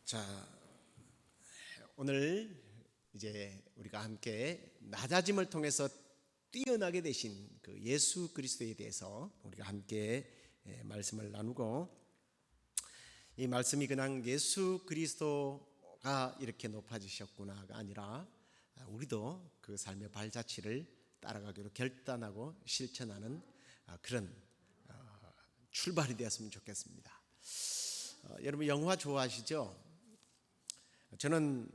자, 오늘 이제 우리가 함께 낮아짐을 통해서 뛰어나게 되신 그 예수 그리스도에 대해서 우리가 함께 말씀을 나누고, 이 말씀이 그냥 예수 그리스도가 이렇게 높아지셨구나가 아니라 우리도 그 삶의 발자취를 따라가기로 결단하고 실천하는 그런 출발이 되었으면 좋겠습니다. 여러분 영화 좋아하시죠? 저는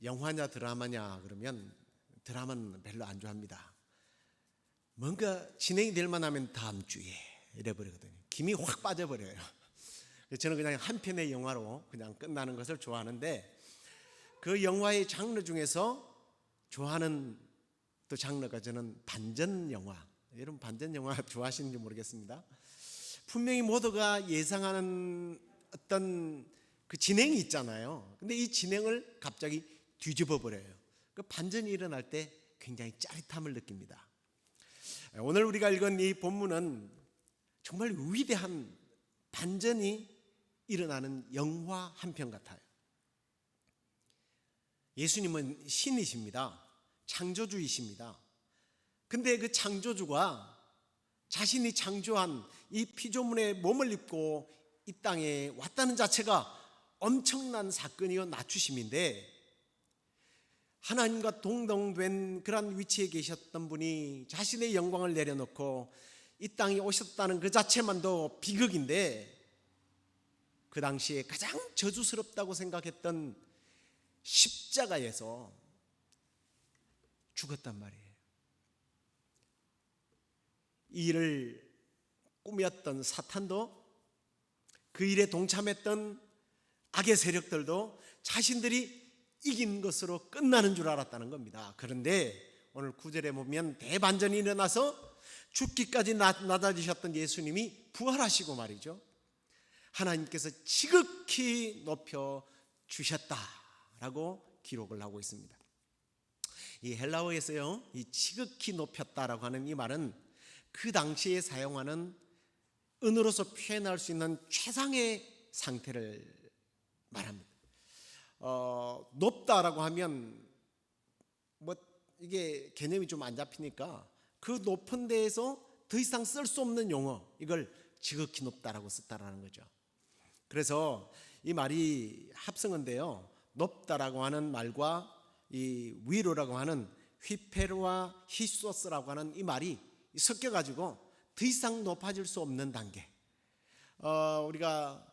영화냐 드라마냐 그러면 드라마는 별로 안 좋아합니다. 뭔가 진행이 될 만하면 다음 주에 이래버리거든요. 김이 확 빠져버려요. 저는 그냥 한 편의 영화로 그냥 끝나는 것을 좋아하는데, 그 영화의 장르 중에서 좋아하는 또 장르가 저는 반전 영화. 여러분 반전 영화 좋아하시는지 모르겠습니다. 분명히 모두가 예상하는 어떤 그 진행이 있잖아요. 근데 이 진행을 갑자기 뒤집어 버려요. 그 반전이 일어날 때 굉장히 짜릿함을 느낍니다. 오늘 우리가 읽은 이 본문은 정말 위대한 반전이 일어나는 영화 한 편 같아요. 예수님은 신이십니다. 창조주이십니다. 근데 그 창조주가 자신이 창조한 이 피조물의 몸을 입고 이 땅에 왔다는 자체가 엄청난 사건이요 낮추심인데, 하나님과 동등된 그런 위치에 계셨던 분이 자신의 영광을 내려놓고 이 땅에 오셨다는 그 자체만도 비극인데, 그 당시에 가장 저주스럽다고 생각했던 십자가에서 죽었단 말이에요. 이 일을 꾸몄던 사탄도, 그 일에 동참했던 악의 세력들도 자신들이 이긴 것으로 끝나는 줄 알았다는 겁니다. 그런데 오늘 9절에 보면 대반전이 일어나서 죽기까지 낮아지셨던 예수님이 부활하시고 말이죠, 하나님께서 지극히 높여 주셨다라고 기록을 하고 있습니다. 이 헬라어에서요, 이 지극히 높였다라고 하는 이 말은 그 당시에 사용하는 은으로서 표현할 수 있는 최상의 상태를 말합니다. 높다라고 하면 뭐 이게 개념이 좀 안 잡히니까 그 높은 데에서 더 이상 쓸 수 없는 용어, 이걸 지극히 높다라고 썼다라는 거죠. 그래서 이 말이 합성어인데요, 높다라고 하는 말과 이 위로라고 하는 휘페르와 히소스라고 하는 이 말이 섞여가지고 더 이상 높아질 수 없는 단계. 우리가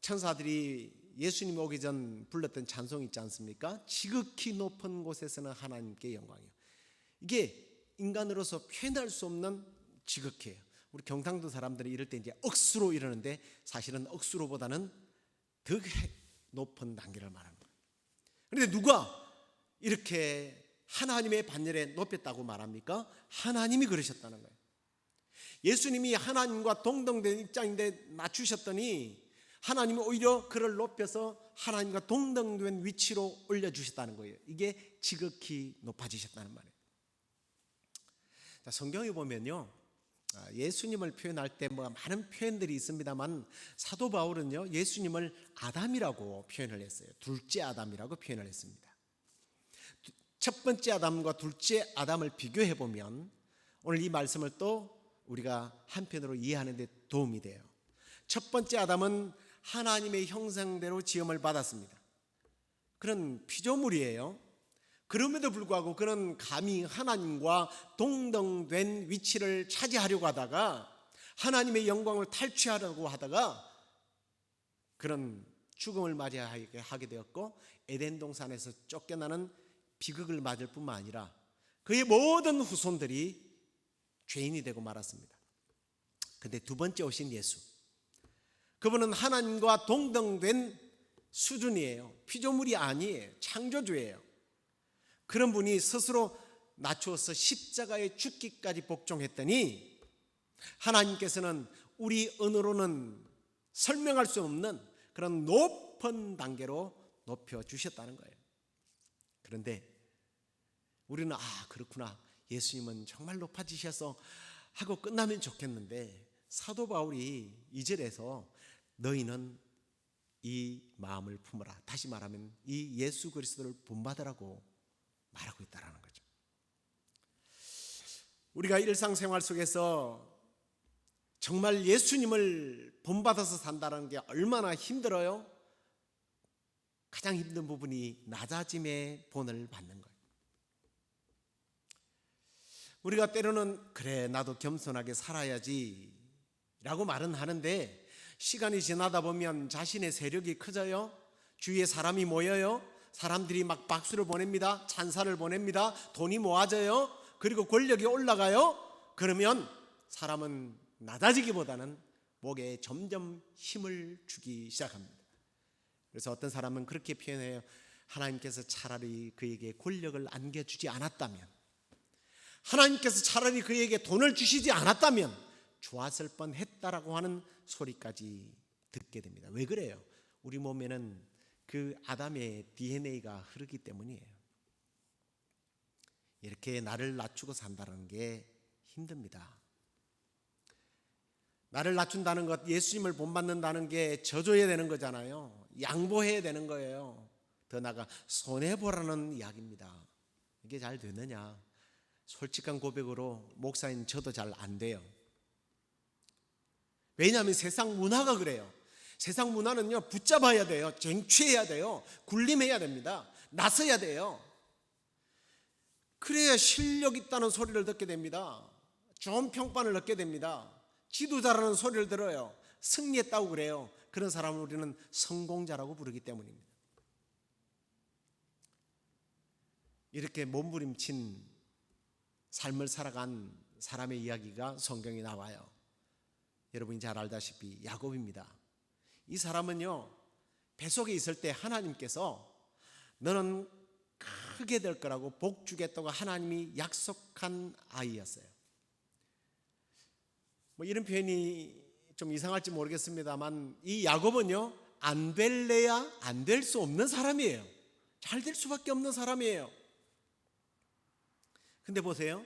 천사들이 예수님 오기 전 불렀던 찬송이 있지 않습니까? 지극히 높은 곳에서는 하나님께 영광이요. 이게 인간으로서 표현할 수 없는 지극해요. 우리 경상도 사람들이 이럴 때 이제 억수로 이러는데, 사실은 억수로보다는 더 높은 단계를 말합니다. 그런데 누가 이렇게 하나님의 반열에 높였다고 말합니까? 하나님이 그러셨다는 거예요. 예수님이 하나님과 동등된 입장인데 낮추셨더니 하나님이 오히려 그를 높여서 하나님과 동등된 위치로 올려주셨다는 거예요. 이게 지극히 높아지셨다는 말이에요. 자, 성경에 보면요, 예수님을 표현할 때 뭐 많은 표현들이 있습니다만, 사도 바울은요 예수님을 아담이라고 표현을 했어요. 둘째 아담이라고 표현을 했습니다. 첫 번째 아담과 둘째 아담을 비교해 보면 오늘 이 말씀을 또 우리가 한편으로 이해하는 데 도움이 돼요. 첫 번째 아담은 하나님의 형상대로 지음을 받았습니다. 그런 피조물이에요. 그럼에도 불구하고 그는 감히 하나님과 동등된 위치를 차지하려고 하다가, 하나님의 영광을 탈취하려고 하다가 그런 죽음을 맞이하게 하게 되었고, 에덴 동산에서 쫓겨나는 비극을 맞을 뿐만 아니라 그의 모든 후손들이 죄인이 되고 말았습니다. 그런데 두 번째 오신 예수, 그분은 하나님과 동등된 수준이에요. 피조물이 아니에요. 창조주예요. 그런 분이 스스로 낮추어서 십자가에 죽기까지 복종했더니 하나님께서는 우리 언어로는 설명할 수 없는 그런 높은 단계로 높여주셨다는 거예요. 그런데 우리는 그렇구나, 예수님은 정말 높아지셔서 하고 끝나면 좋겠는데, 사도 바울이 2절에서 너희는 이 마음을 품어라. 다시 말하면 이 예수 그리스도를 본받으라고 말하고 있다는 거죠. 우리가 일상생활 속에서 정말 예수님을 본받아서 산다는 게 얼마나 힘들어요? 가장 힘든 부분이 낮아짐의 본을 받는 거예요. 우리가 때로는 그래 나도 겸손하게 살아야지 라고 말은 하는데 시간이 지나다 보면 자신의 세력이 커져요. 주위에 사람이 모여요. 사람들이 막 박수를 보냅니다. 찬사를 보냅니다. 돈이 모아져요. 그리고 권력이 올라가요. 그러면 사람은 낮아지기보다는 목에 점점 힘을 주기 시작합니다. 그래서 어떤 사람은 그렇게 표현해요. 하나님께서 차라리 그에게 권력을 안겨주지 않았다면, 하나님께서 차라리 그에게 돈을 주시지 않았다면 좋았을 뻔했다라고 하는 소리까지 듣게 됩니다. 왜 그래요? 우리 몸에는 그 아담의 DNA가 흐르기 때문이에요. 이렇게 나를 낮추고 산다는 게 힘듭니다. 나를 낮춘다는 것, 예수님을 본받는다는 게 져줘야 되는 거잖아요. 양보해야 되는 거예요. 더 나아가 손해보라는 이야기입니다. 이게 잘 되느냐? 솔직한 고백으로 목사님 저도 잘 안 돼요. 왜냐하면 세상 문화가 그래요. 세상 문화는요, 붙잡아야 돼요. 쟁취해야 돼요. 군림해야 됩니다. 나서야 돼요. 그래야 실력 있다는 소리를 듣게 됩니다. 좋은 평판을 얻게 됩니다. 지도자라는 소리를 들어요. 승리했다고 그래요. 그런 사람을 우리는 성공자라고 부르기 때문입니다. 이렇게 몸부림친 삶을 살아간 사람의 이야기가 성경에 나와요. 여러분이 잘 알다시피 야곱입니다. 이 사람은요, 뱃속에 있을 때 하나님께서 너는 크게 될 거라고 복 주겠다고 하나님이 약속한 아이였어요. 뭐 이런 표현이 좀 이상할지 모르겠습니다만 이 야곱은요, 안 될래야 안 될 수 없는 사람이에요. 잘 될 수밖에 없는 사람이에요. 근데 보세요,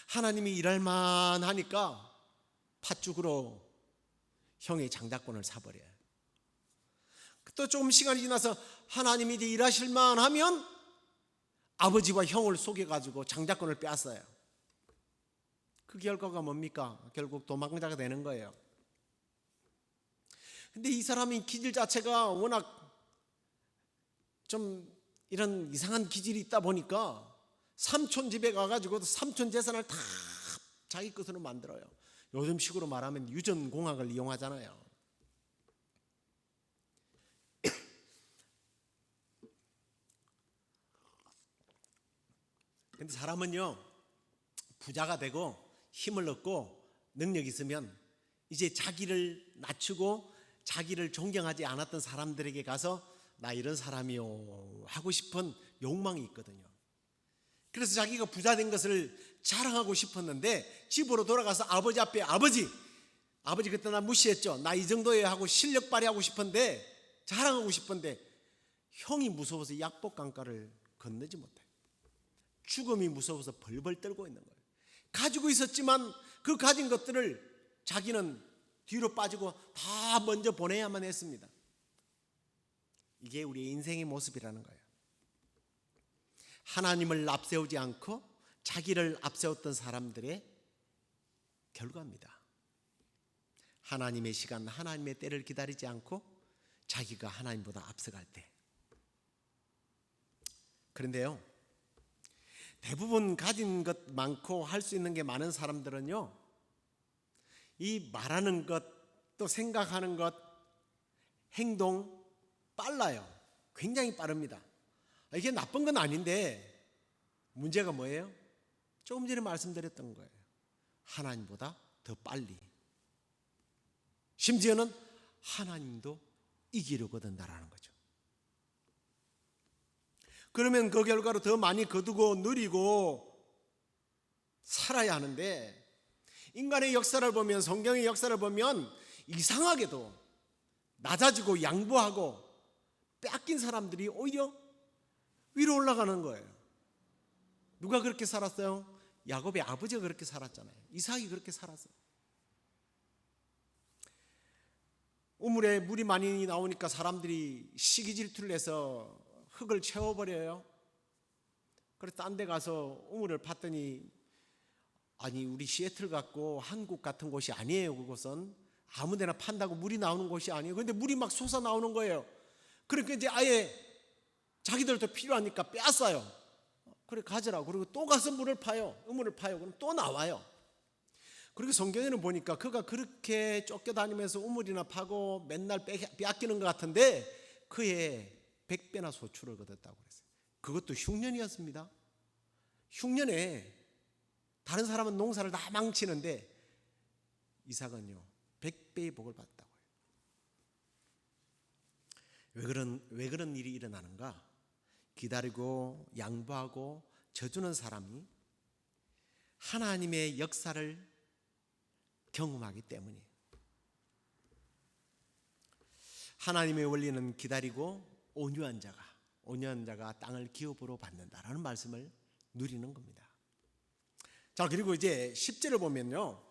하나님이 일할 만하니까 팥죽으로 형의 장자권을 사버려요. 또 조금 시간이 지나서 하나님이 이제 일하실 만하면 아버지와 형을 속여가지고 장자권을 빼앗아요. 그 결과가 뭡니까? 결국 도망자가 되는 거예요. 근데 이 사람이 기질 자체가 워낙 좀 이런 이상한 기질이 있다 보니까 삼촌 집에 가가지고 삼촌 재산을 다 자기 것으로 만들어요. 요즘 식으로 말하면 유전공학을 이용하잖아요. 근데 사람은요, 부자가 되고 힘을 얻고 능력이 있으면 이제 자기를 낮추고 자기를 존경하지 않았던 사람들에게 가서 나 이런 사람이요 하고 싶은 욕망이 있거든요. 그래서 자기가 부자 된 것을 자랑하고 싶었는데 집으로 돌아가서 아버지 앞에 아버지 그때 나 무시했죠. 나 이 정도에 하고 실력 발휘하고 싶은데 자랑하고 싶은데 형이 무서워서 약복강가를 건너지 못해요. 죽음이 무서워서 벌벌 떨고 있는 거예요. 가지고 있었지만 그 가진 것들을 자기는 뒤로 빠지고 다 먼저 보내야만 했습니다. 이게 우리의 인생의 모습이라는 거예요. 하나님을 앞세우지 않고 자기를 앞세웠던 사람들의 결과입니다. 하나님의 시간, 하나님의 때를 기다리지 않고 자기가 하나님보다 앞서갈 때. 그런데요, 대부분 가진 것 많고 할 수 있는 게 많은 사람들은요, 이 말하는 것, 또 생각하는 것, 행동 빨라요. 굉장히 빠릅니다. 이게 나쁜 건 아닌데 문제가 뭐예요? 조금 전에 말씀드렸던 거예요. 하나님보다 더 빨리, 심지어는 하나님도 이기려고 든다라는 거죠. 그러면 그 결과로 더 많이 거두고 누리고 살아야 하는데, 인간의 역사를 보면, 성경의 역사를 보면 이상하게도 낮아지고 양보하고 뺏긴 사람들이 오히려 위로 올라가는 거예요. 누가 그렇게 살았어요? 야곱의 아버지가 그렇게 살았잖아요. 이삭이 그렇게 살았어요. 우물에 물이 많이 나오니까 사람들이 시기 질투를 해서 흙을 채워버려요. 그래서 딴 데 가서 우물을 팠더니 아니 우리 시애틀 같고 한국 같은 곳이 아니에요. 그곳은 아무 데나 판다고 물이 나오는 곳이 아니에요. 그런데 물이 막 솟아 나오는 거예요. 그러니까 이제 아예 자기들도 필요하니까 빼앗아요. 그래 가져라. 그리고 또 가서 물을 파요. 우물을 파요. 그럼 또 나와요. 그리고 성경에는 보니까 그가 그렇게 쫓겨다니면서 우물이나 파고 맨날 빼앗기는 것 같은데 그의 100배나 소출을 거뒀다고 그랬어요. 그것도 흉년이었습니다. 흉년에 다른 사람은 농사를 다 망치는데 이삭은요 100배의 복을 받았다고 해요. 왜 그런 일이 일어나는가? 기다리고 양보하고 져주는 사람이 하나님의 역사를 경험하기 때문이에요. 하나님의 원리는 기다리고 온유한 자가 땅을 기업으로 받는다라는 말씀을 누리는 겁니다. 자, 그리고 이제 10절을 보면요,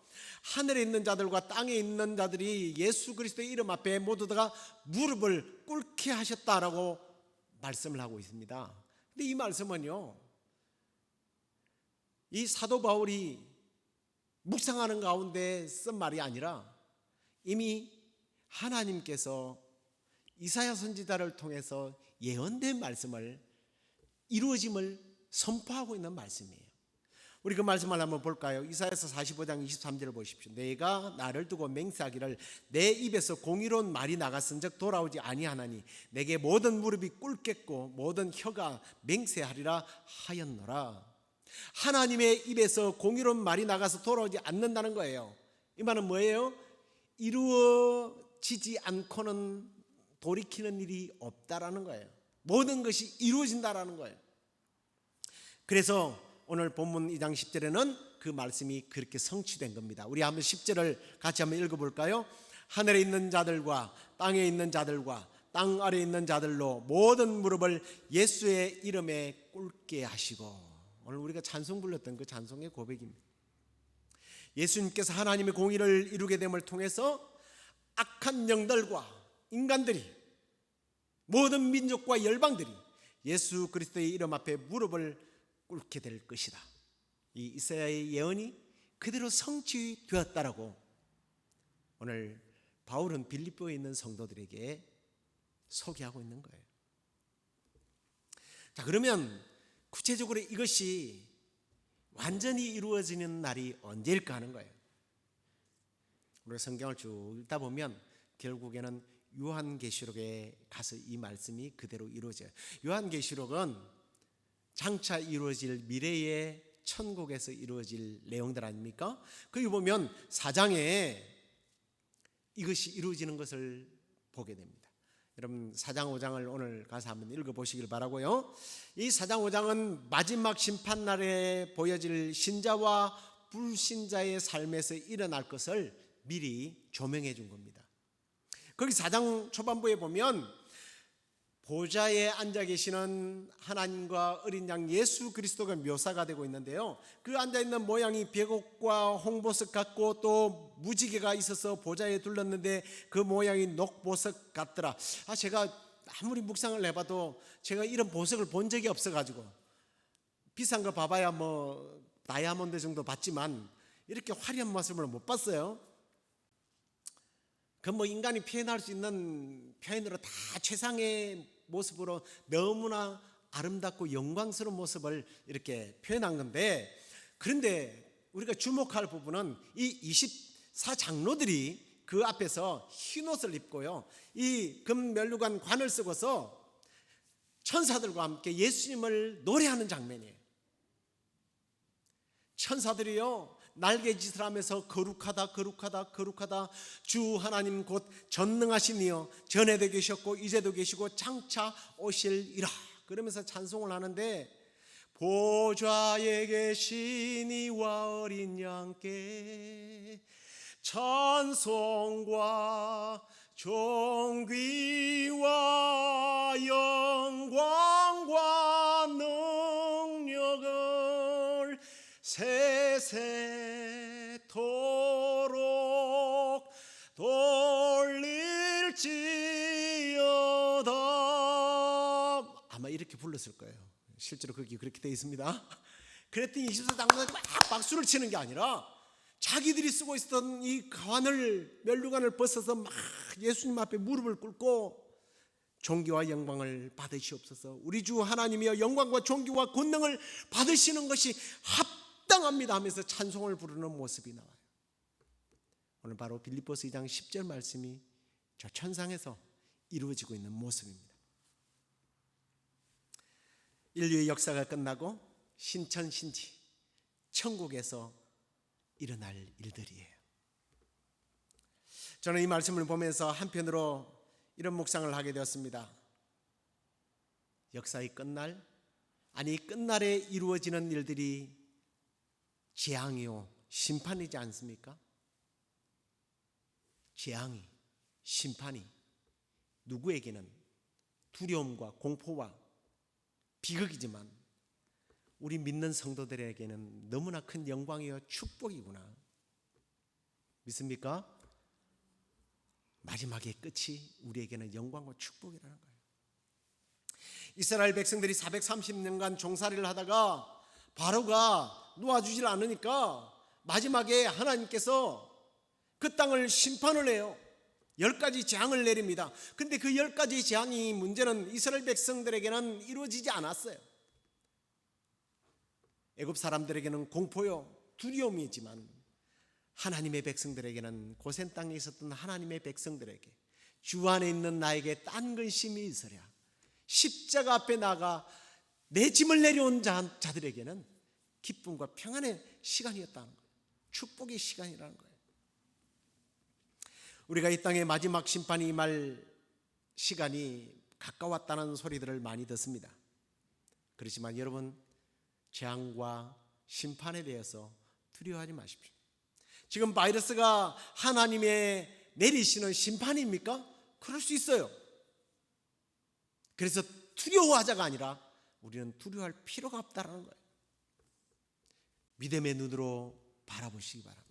하늘에 있는 자들과 땅에 있는 자들이 예수 그리스도의 이름 앞에 모두 다가 무릎을 꿇게 하셨다라고 말씀을 하고 있습니다. 근데 이 말씀은요, 이 사도 바울이 묵상하는 가운데 쓴 말이 아니라 이미 하나님께서 이사야 선지자를 통해서 예언된 말씀을 이루어짐을 선포하고 있는 말씀이에요. 우리 그 말씀을 한번 볼까요? 이사야서 45장 23절을 보십시오. 내가 나를 두고 맹세하기를 내 입에서 공의로운 말이 나갔은즉 돌아오지 아니하나니 내게 모든 무릎이 꿇겠고 모든 혀가 맹세하리라 하였노라. 하나님의 입에서 공의로운 말이 나가서 돌아오지 않는다는 거예요. 이 말은 뭐예요? 이루어지지 않고는 돌이키는 일이 없다라는 거예요. 모든 것이 이루어진다라는 거예요. 그래서 오늘 본문 2장 10절에는 그 말씀이 그렇게 성취된 겁니다. 우리 한번 10절을 같이 한번 읽어볼까요? 하늘에 있는 자들과 땅에 있는 자들과 땅 아래에 있는 자들로 모든 무릎을 예수의 이름에 꿇게 하시고. 오늘 우리가 찬송 불렀던 그 찬송의 고백입니다. 예수님께서 하나님의 공의를 이루게 됨을 통해서 악한 영들과 인간들이 모든 민족과 열방들이 예수 그리스도의 이름 앞에 무릎을 꿇게 될 것이다. 이 이사야의 예언이 그대로 성취되었다라고 오늘 바울은 빌립보에 있는 성도들에게 소개하고 있는 거예요. 자, 그러면 구체적으로 이것이 완전히 이루어지는 날이 언제일까 하는 거예요. 우리가 성경을 쭉 읽다 보면 결국에는 요한계시록에 가서 이 말씀이 그대로 이루어져요. 요한계시록은 장차 이루어질 미래의 천국에서 이루어질 내용들 아닙니까? 거기 보면 4장에 이것이 이루어지는 것을 보게 됩니다. 여러분 4장 5장을 오늘 가서 한번 읽어보시길 바라고요. 이 4장 5장은 마지막 심판날에 보여질 신자와 불신자의 삶에서 일어날 것을 미리 조명해 준 겁니다. 거기 4장 초반부에 보면 보좌에 앉아 계시는 하나님과 어린 양 예수 그리스도가 묘사가 되고 있는데요, 그 앉아있는 모양이 백옥과 홍보석 같고 또 무지개가 있어서 보좌에 둘렀는데 그 모양이 녹보석 같더라. 제가 아무리 묵상을 해봐도 제가 이런 보석을 본 적이 없어가지고 비싼 거 봐봐야 뭐 다이아몬드 정도 봤지만 이렇게 화려한 모습을 못 봤어요. 그 뭐 인간이 표현할 수 있는 표현으로 다 최상의 모습으로 너무나 아름답고 영광스러운 모습을 이렇게 표현한 건데, 그런데 우리가 주목할 부분은 이 24장로들이 그 앞에서 흰옷을 입고요, 이 금면류관 관을 쓰고서 천사들과 함께 예수님을 노래하는 장면이에요. 천사들이요 날개짓을 하면서 거룩하다 거룩하다 거룩하다 주 하나님 곧 전능하신 이여 전에도 계셨고 이제도 계시고 장차 오실이라 그러면서 찬송을 하는데, 보좌에 계신 이와 어린 양께 찬송과 존귀와 영광과 능력을 세세토록 돌릴 아마 이렇게 불렀을 거예요. 실제로 그게 그렇게 되어 있습니다. 그랬더니 24장로들이 막 박수를 치는 게 아니라 자기들이 쓰고 있었던 이 면류관을 벗어서 막 예수님 앞에 무릎을 꿇고 존귀와 영광을 받으시옵소서. 우리 주 하나님이여 영광과 존귀와 권능을 받으시는 것이 합당합니다 하면서 찬송을 부르는 모습이 나와요. 오늘 바로 빌립보서 2장 10절 말씀이 저 천상에서 이루어지고 있는 모습입니다. 인류의 역사가 끝나고 신천신지 천국에서 일어날 일들이에요. 저는 이 말씀을 보면서 한편으로 이런 묵상을 하게 되었습니다. 역사의 끝날, 아니 끝날에 이루어지는 일들이 재앙이요 심판이지 않습니까? 재앙이, 심판이 누구에게는 두려움과 공포와 비극이지만 우리 믿는 성도들에게는 너무나 큰 영광이요 축복이구나. 믿습니까? 마지막의 끝이 우리에게는 영광과 축복이라는 거예요. 이스라엘 백성들이 430년간 종살이를 하다가 바로가 놓아주질 않으니까 마지막에 하나님께서 그 땅을 심판을 해요. 10가지 재앙을 내립니다. 근데 그 10가지 재앙이 문제는 이스라엘 백성들에게는 이루어지지 않았어요. 애굽 사람들에게는 공포요 두려움이지만 하나님의 백성들에게는 고센 땅에 있었던 하나님의 백성들에게 주 안에 있는 나에게 딴 근심이 있으랴 십자가 앞에 나가 내 짐을 내려온 자들에게는 기쁨과 평안의 시간이었다는 거예요. 축복의 시간이라는 거예요. 우리가 이 땅의 마지막 심판이 임할 시간이 가까웠다는 소리들을 많이 듣습니다. 그렇지만 여러분, 재앙과 심판에 대해서 두려워하지 마십시오. 지금 바이러스가 하나님의 내리시는 심판입니까? 그럴 수 있어요. 그래서 두려워하자가 아니라 우리는 두려워할 필요가 없다는 거예요. 믿음의 눈으로 바라보시기 바랍니다.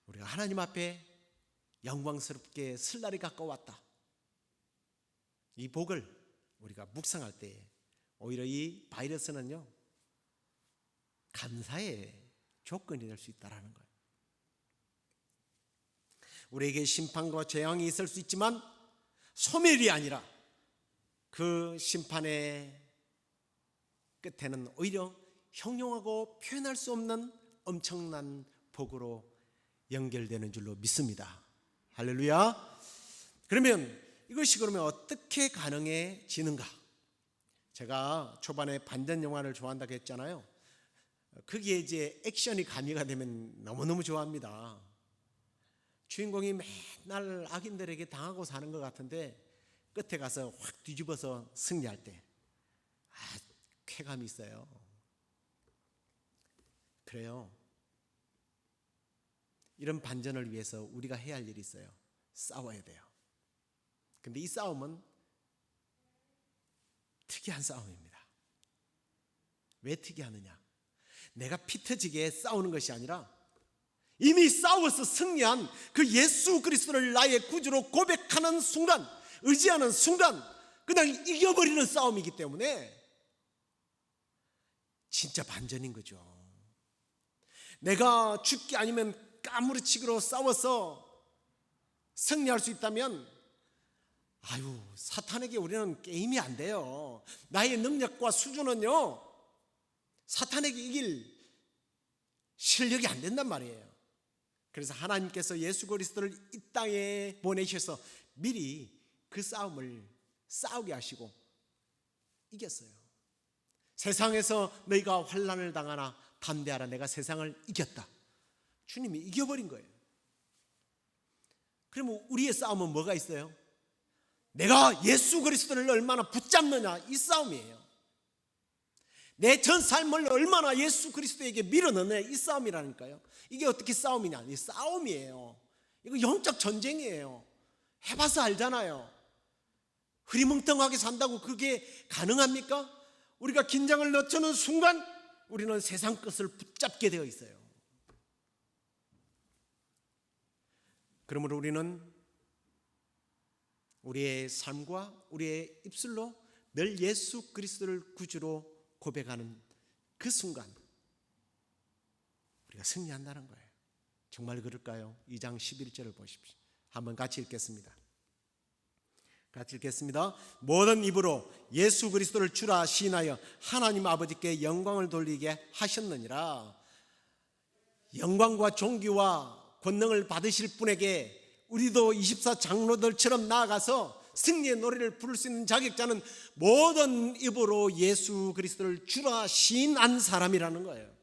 우리가 하나님 앞에 영광스럽게 설 날이 가까웠다. 이 복을 우리가 묵상할 때 오히려 이 바이러스는요 감사의 조건이 될 수 있다는 거예요. 우리에게 심판과 재앙이 있을 수 있지만 소멸이 아니라 그 심판의 끝에는 오히려 형용하고 표현할 수 없는 엄청난 복으로 연결되는 줄로 믿습니다. 할렐루야. 그러면 이것이 그러면 어떻게 가능해지는가? 제가 초반에 반전 영화를 좋아한다고 했잖아요. 거기에 이제 액션이 가미가 되면 너무너무 좋아합니다. 주인공이 맨날 악인들에게 당하고 사는 것 같은데 끝에 가서 확 뒤집어서 승리할 때 쾌감이 있어요. 그래요. 이런 반전을 위해서 우리가 해야 할 일이 있어요. 싸워야 돼요. 근데 이 싸움은 특이한 싸움입니다. 왜 특이하느냐? 내가 피 터지게 싸우는 것이 아니라 이미 싸워서 승리한 그 예수 그리스도를 나의 구주로 고백하는 순간, 의지하는 순간 그냥 이겨버리는 싸움이기 때문에 진짜 반전인 거죠. 내가 죽기 아니면 까무러치기로 싸워서 승리할 수 있다면 사탄에게 우리는 게임이 안 돼요. 나의 능력과 수준은요 사탄에게 이길 실력이 안 된단 말이에요. 그래서 하나님께서 예수 그리스도를 이 땅에 보내셔서 미리 그 싸움을 싸우게 하시고 이겼어요. 세상에서 너희가 환난을 당하나 담대하라, 내가 세상을 이겼다. 주님이 이겨버린 거예요. 그러면 우리의 싸움은 뭐가 있어요? 내가 예수 그리스도를 얼마나 붙잡느냐, 이 싸움이에요. 내 전 삶을 얼마나 예수 그리스도에게 밀어넣느냐, 이 싸움이라니까요. 이게 어떻게 싸움이냐? 이 싸움이에요. 이거 영적 전쟁이에요. 해봐서 알잖아요. 흐리멍텅하게 산다고 그게 가능합니까? 우리가 긴장을 늦추는 순간 우리는 세상 것을 붙잡게 되어 있어요. 그러므로 우리는 우리의 삶과 우리의 입술로 늘 예수 그리스도를 구주로 고백하는 그 순간 우리가 승리한다는 거예요. 정말 그럴까요? 2장 11절을 보십시오. 한번 같이 읽겠습니다. 같이 읽겠습니다. 모든 입으로 예수 그리스도를 주라 시인하여 하나님 아버지께 영광을 돌리게 하셨느니라. 영광과 존귀와 권능을 받으실 분에게 우리도 24 장로들처럼 나아가서 승리의 노래를 부를 수 있는 자격자는 모든 입으로 예수 그리스도를 주라 시인한 사람이라는 거예요.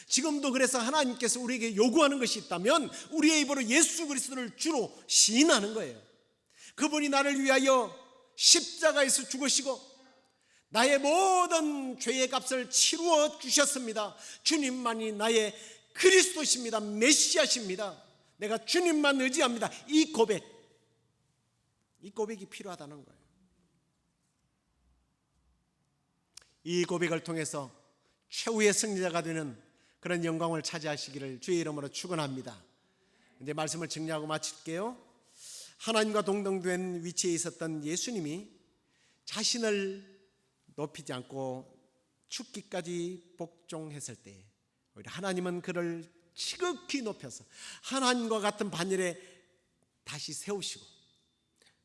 지금도 그래서 하나님께서 우리에게 요구하는 것이 있다면 우리의 입으로 예수 그리스도를 주로 시인하는 거예요. 그분이 나를 위하여 십자가에서 죽으시고 나의 모든 죄의 값을 치루어 주셨습니다. 주님만이 나의 그리스도십니다. 메시아십니다. 내가 주님만 의지합니다. 이 고백이 필요하다는 거예요. 이 고백을 통해서 최후의 승리자가 되는 그런 영광을 차지하시기를 주의 이름으로 축원합니다. 이제 말씀을 정리하고 마칠게요. 하나님과 동등된 위치에 있었던 예수님이 자신을 높이지 않고 죽기까지 복종했을 때 오히려 하나님은 그를 지극히 높여서 하나님과 같은 반열에 다시 세우시고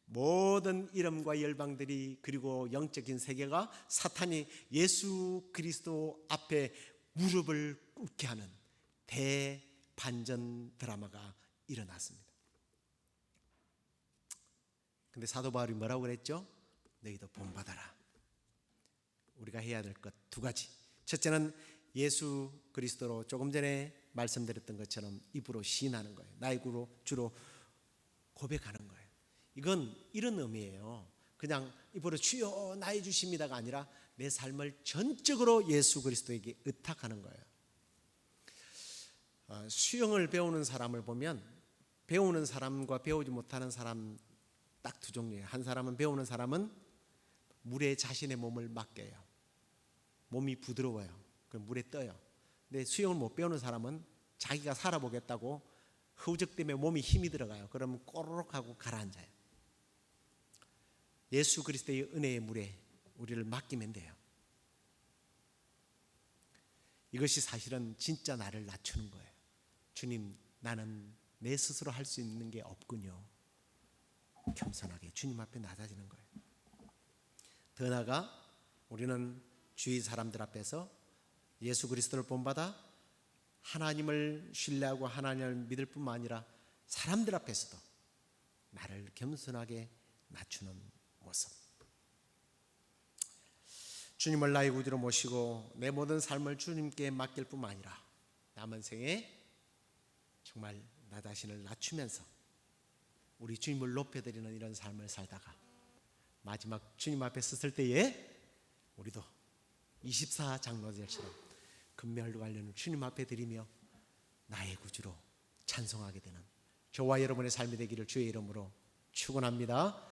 모든 이름과 열방들이 그리고 영적인 세계가 사탄이 예수 그리스도 앞에 무릎을 꿇게 하는 대반전 드라마가 일어났습니다. 근데 사도 바울이 뭐라고 그랬죠? 너희도 본받아라. 우리가 해야 될 것 두 가지. 첫째는 예수 그리스도로 조금 전에 말씀드렸던 것처럼 입으로 시인하는 거예요. 나의 구로 주로 고백하는 거예요. 이건 이런 의미예요. 그냥 입으로 주여 나의 주십니다가 아니라 내 삶을 전적으로 예수 그리스도에게 의탁하는 거예요. 수영을 배우는 사람을 보면 배우는 사람과 배우지 못하는 사람 딱 두 종류예요. 한 사람은 배우는 사람은 물에 자신의 몸을 맡겨요. 몸이 부드러워요. 그럼 물에 떠요. 근데 수영을 못 배우는 사람은 자기가 살아보겠다고 허우적 때문에 몸이 힘이 들어가요. 그러면 꼬르륵 하고 가라앉아요. 예수 그리스도의 은혜의 물에 우리를 맡기면 돼요. 이것이 사실은 진짜 나를 낮추는 거예요. 주님, 나는 내 스스로 할 수 있는 게 없군요. 겸손하게 주님 앞에 낮아지는 거예요. 더 나아가 우리는 주위 사람들 앞에서 예수 그리스도를 본받아 하나님을 신뢰하고 하나님을 믿을 뿐만 아니라 사람들 앞에서도 나를 겸손하게 낮추는 모습. 주님을 나의 구주로 모시고 내 모든 삶을 주님께 맡길 뿐만 아니라 남은 생에 정말 나 자신을 낮추면서 우리 주님을 높여드리는 이런 삶을 살다가 마지막 주님 앞에 섰을 때에 우리도 24 장로들처럼 금멸로 관련을 주님 앞에 드리며 나의 구주로 찬송하게 되는 저와 여러분의 삶이 되기를 주의 이름으로 축원합니다.